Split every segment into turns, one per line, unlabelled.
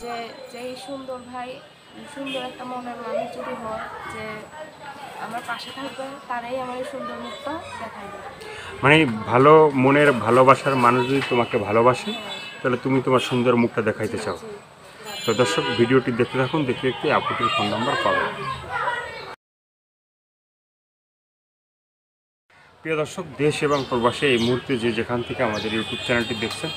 যে যেই সুন্দর ভাই, সুন্দর একটা মনের মানুষ যদি হয় যে আমার পাশে থাকবে, তারাই আমার এই সুন্দর মুখটা দেখাইবে।
মানে ভালো মনের ভালোবাসার মানুষ যদি তোমাকে ভালোবাসে, তাহলে তুমি তোমার সুন্দর মুখটা দেখাইতে চাও।
জি।
তো দর্শক, ভিডিওটি দেখতে থাকুন, দেখতে দেখতে আপুটির ফোন নাম্বার পাবেন। প্রিয় দর্শক, দেশ এবং প্রবাসে এই মুহূর্তে যে যেখান থেকে আমাদের ইউটিউব চ্যানেলটি দেখছেন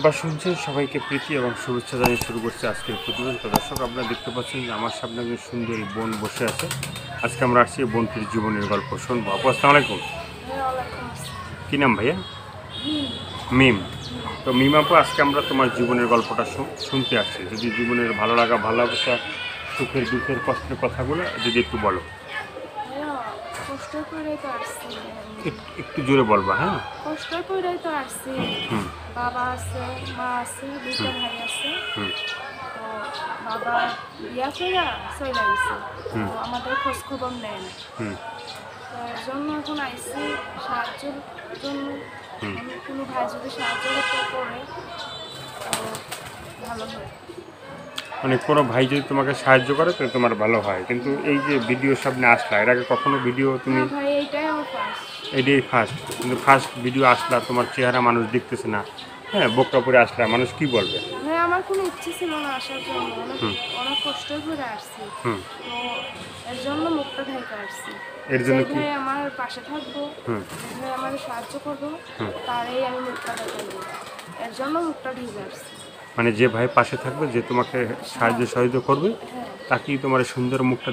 বা শুনছেন, সবাইকে প্রীতি এবং শুভেচ্ছা জানিয়ে শুরু করছে আজকের প্রতিবেদন। তো দর্শক, আপনারা দেখতে পাচ্ছেন যে আমার সামনে একজন সুন্দরী বোন বসে আছে। আজকে আমরা আসছি এই বোনটির জীবনের গল্প শুনবো। আপু, আসসালামু আলাইকুম।
ওয়ালাইকুম আসসালাম।
কী নাম ভাইয়া? মিম। তো মিম আপু, আজকে আমরা তোমার জীবনের গল্পটা শুনতে আসছি। যদি জীবনের ভালো লাগা, ভালোবাসা, সুখের দুঃখের কষ্টের কথাগুলো যদি একটু বলো।
ভাইয়া, কষ্ট করেই তো আসছি আমি।
একটু জোরে বলবা, হ্যাঁ?
কষ্ট করেই তো আসছি।
হুম
বাবা আছে, মা আছে, দুইটা ভাই আছে।
হুম
তো বাবা বিয়া কইরা চইলা গেছে, তো
হুম
আমাদের খোঁজ খবর নেয় না।
হুম
তো এর জন্য এখন আইসি সাহায্যের জন্য।
হুম।
কোনো ভাই যদি সাহায্য করতে পারে তো ভালো হয়।
মানে কোনো ভাই যদি তোমাকে সাহায্য করে তাহলে তোমার ভালো হয়। কিন্তু এই যে ভিডিওর সামনে আসলা, এর আগে কখনো ভিডিও তুমি?
না ভাই, এইটাই আমার ফার্স্ট।
এটাই ফার্স্ট। কিন্তু ফার্স্ট ভিডিও আসলা, তোমার চেহারা মানুষ দেখতেছে না, হ্যাঁ, বোরকা পরে আসলা, মানুষ কি বলবে?
ভাই, আমার কোনো ইচ্ছে ছিল না আসার জন্য, অনেক
হুম
অনেক কষ্ট করে আসছি।
হুম।
তো এর জন্য মুখটা ঢেকে আসছি।
এর
যে
জন্য কি?
ভাই আমার পাশে থাকবো,
হুম
যে ভাই আমার সাহায্য করবো,
হুম।
তারই আমি মুখটা দেখাবো। এর জন্য মুখটা ঢেকে আসছি।
মানে যে ভাই পাশে থাকবে, যে তোমাকে সাহায্য সহযোগিতা করবে,
হ্যাঁ।
তাকেই তোমার এই সুন্দর মুখটা